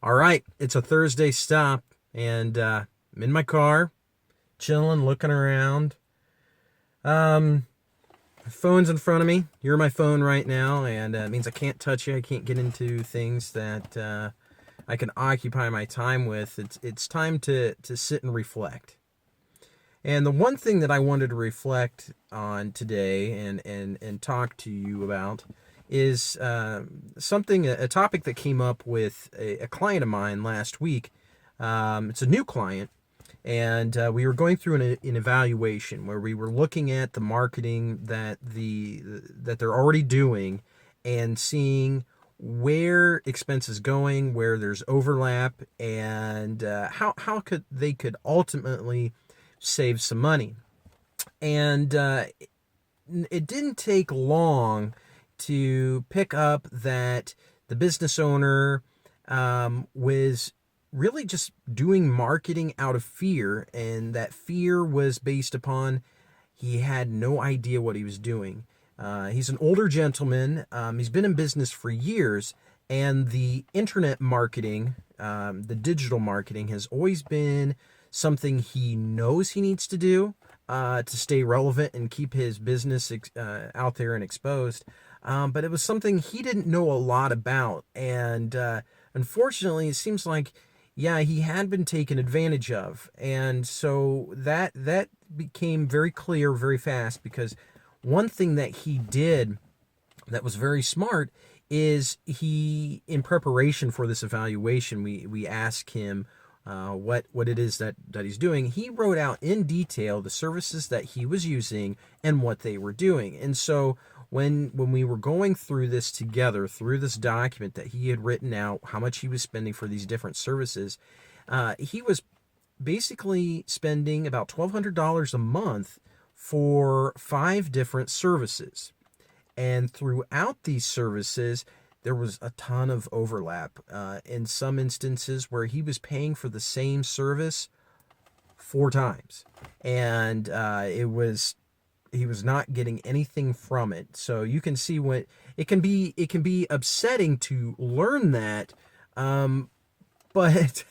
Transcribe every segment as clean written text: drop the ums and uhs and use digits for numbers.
All right, it's a Thursday stop, and I'm in my car, chilling, looking around. Um, Phone's in front of me. You're my phone right now, and it means I can't touch you. I can't get into things that I can occupy my time with. It's time to sit and reflect. And the one thing that I wanted to reflect on today and talk to you about is a topic that came up with a client of mine last week. It's a new client, and we were going through an evaluation where we were looking at the marketing that they're already doing and seeing where expenses going, where there's overlap, and how could ultimately save some money. And it didn't take long to pick up that the business owner was really just doing marketing out of fear, and that fear was based upon he had no idea what he was doing. He's an older gentleman. He's been in business for years, and the internet marketing, the digital marketing, has always been something he knows he needs to do to stay relevant and keep his business out there and exposed. But it was something he didn't know a lot about, and unfortunately, it seems like yeah, he had been taken advantage of, and so that became very clear very fast because one thing that he did that was very smart is he, in preparation for this evaluation, we asked him what it is that he's doing. He wrote out in detail the services that he was using and what they were doing. And so when we were going through this together, through this document that he had written out, how much he was spending for these different services, he was basically spending about $1,200 a month for 5 different services. And throughout these services, there was a ton of overlap. In some instances where he was paying for the same service 4 times, and he was not getting anything from it. So you can see what it can be upsetting to learn that, but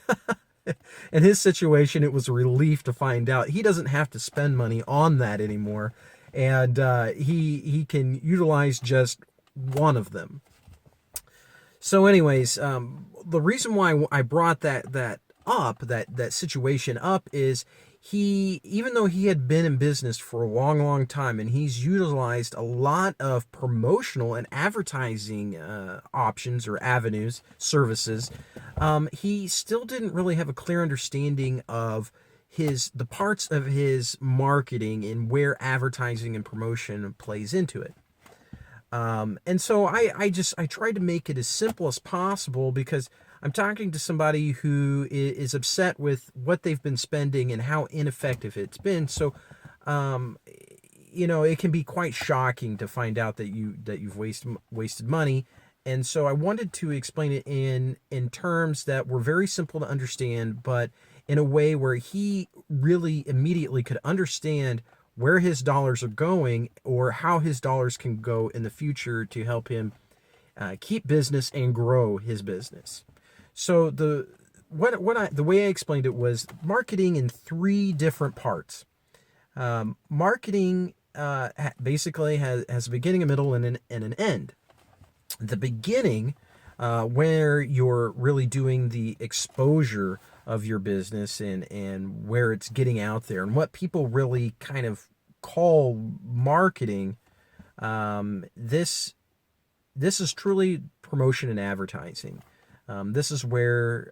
in his situation, it was a relief to find out he doesn't have to spend money on that anymore, and he can utilize just one of them. So, anyways, the reason why I brought that situation up is he, even though he had been in business for a long, long time, and he's utilized a lot of promotional and advertising options or avenues, services, he still didn't really have a clear understanding of the parts of his marketing and where advertising and promotion plays into it. And so I tried to make it as simple as possible because I'm talking to somebody who is upset with what they've been spending and how ineffective it's been. So, um, it can be quite shocking to find out that you've wasted money. And so I wanted to explain it in terms that were very simple to understand, but in a way where he really immediately could understand where his dollars are going or how his dollars can go in the future to help him keep business and grow his business. So the way I explained it was marketing in 3 different parts. Marketing basically has a beginning, a middle, and an end. The beginning, where you're really doing the exposure of your business and where it's getting out there and what people really kind of call marketing. This is truly promotion and advertising. This is where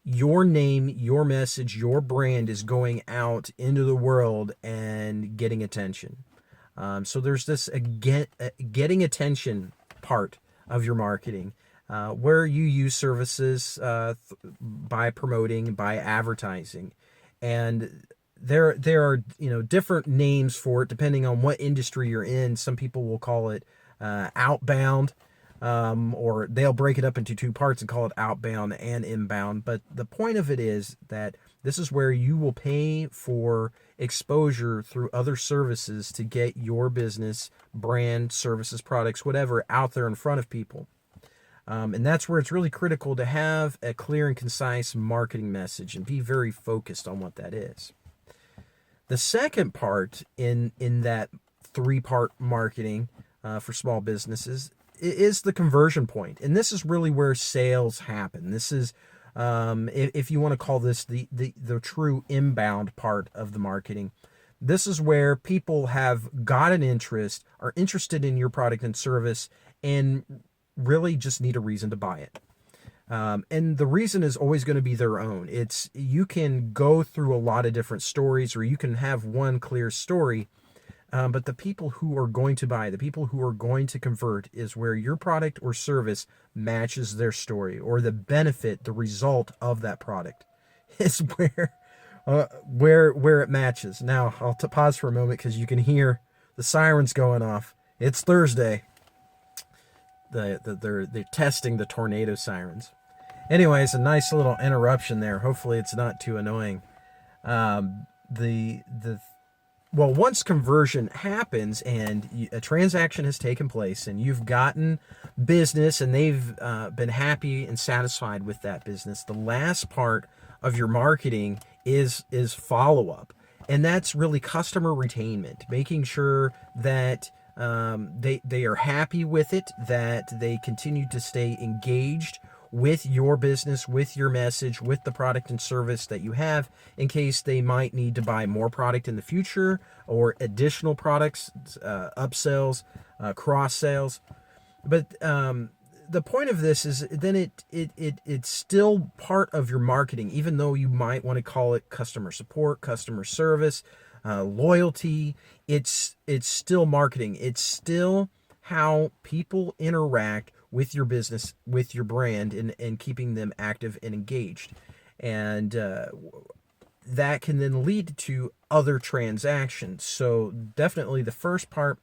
your name, your message, your brand is going out into the world and getting attention. So there's this getting attention part of your marketing, where you use services by promoting, by advertising, and there are different names for it depending on what industry you're in. Some people will call it outbound, or they'll break it up into 2 parts and call it outbound and inbound. But the point of it is that this is where you will pay for exposure through other services to get your business, brand, services, products, whatever, out there in front of people. And that's where it's really critical to have a clear and concise marketing message and be very focused on what that is. The second part in that three-part marketing for small businesses is the conversion point. And this is really where sales happen. This is, if you want to call this the true inbound part of the marketing. This is where people have got an interest, are interested in your product and service, and really just need a reason to buy it. And the reason is always going to be their own. You can go through a lot of different stories, or you can have one clear story, but the people who are going to buy, the people who are going to convert, is where your product or service matches their story, or the benefit, the result of that product is where it matches. Now, I'll pause for a moment because you can hear the sirens going off. It's Thursday. They're testing the tornado sirens. Anyways, a nice little interruption there. Hopefully it's not too annoying. Once conversion happens and a transaction has taken place and you've gotten business and they've been happy and satisfied with that business, the last part of your marketing is follow-up. And that's really customer retainment, making sure that they are happy with it, that they continue to stay engaged with your business, with your message, with the product and service that you have, in case they might need to buy more product in the future or additional products, upsells, cross sales. But the point of this is then it's still part of your marketing, even though you might want to call it customer support, customer service, loyalty. It's still marketing. It's still how people interact with your business, with your brand, and keeping them active and engaged. And that can then lead to other transactions. So definitely the first part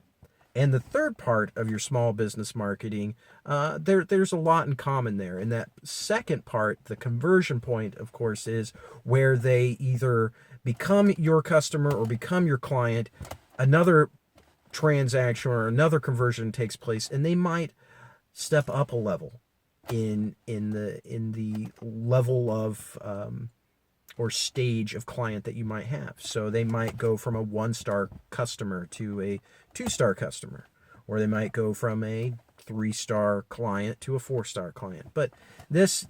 and the third part of your small business marketing, there's a lot in common there. And that second part, the conversion point, of course, is where they either become your customer or become your client. Another transaction or another conversion takes place, and they might step up a level in the level of or stage of client that you might have. So they might go from a 1-star customer to a 2-star customer, or they might go from a 3-star client to a 4-star client. But this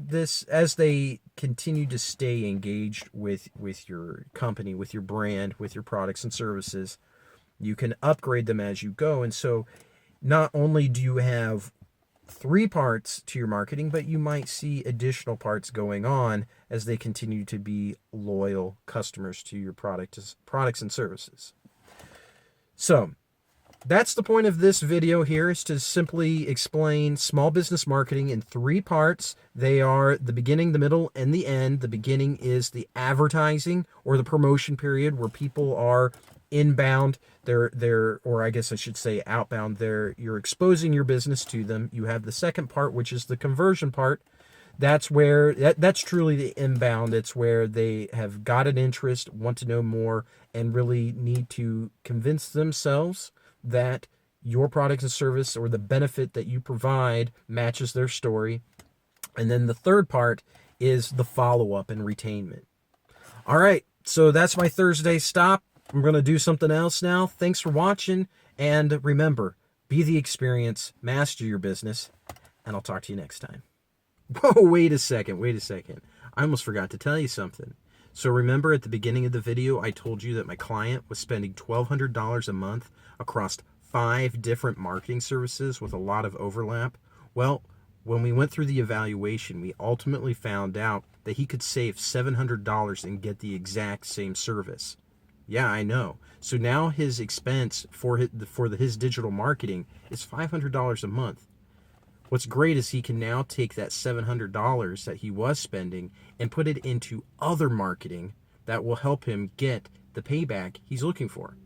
as they continue to stay engaged with your company, with your brand, with your products and services, you can upgrade them as you go. And so not only do you have 3 parts to your marketing, but you might see additional parts going on as they continue to be loyal customers to your products and services. So that's the point of this video here, is to simply explain small business marketing in 3 parts. They are the beginning, the middle, and the end. The beginning is the advertising or the promotion period, where people are inbound, or I guess I should say outbound. You're exposing your business to them. You have the second part, which is the conversion part. That's where that's truly the inbound. It's where they have got an interest, want to know more, and really need to convince themselves that your product and service or the benefit that you provide matches their story. And then the third part is the follow-up and retainment. All right, so that's my Thursday stop. I'm going to do something else now. Thanks for watching, and remember, be the experience, master your business, and I'll talk to you next time. Whoa, wait a second. I almost forgot to tell you something. So remember at the beginning of the video, I told you that my client was spending $1,200 a month across 5 different marketing services with a lot of overlap? Well, when we went through the evaluation, we ultimately found out that he could save $700 and get the exact same service. Yeah, I know. So now his expense for his digital marketing is $500 a month. What's great is he can now take that $700 that he was spending and put it into other marketing that will help him get the payback he's looking for.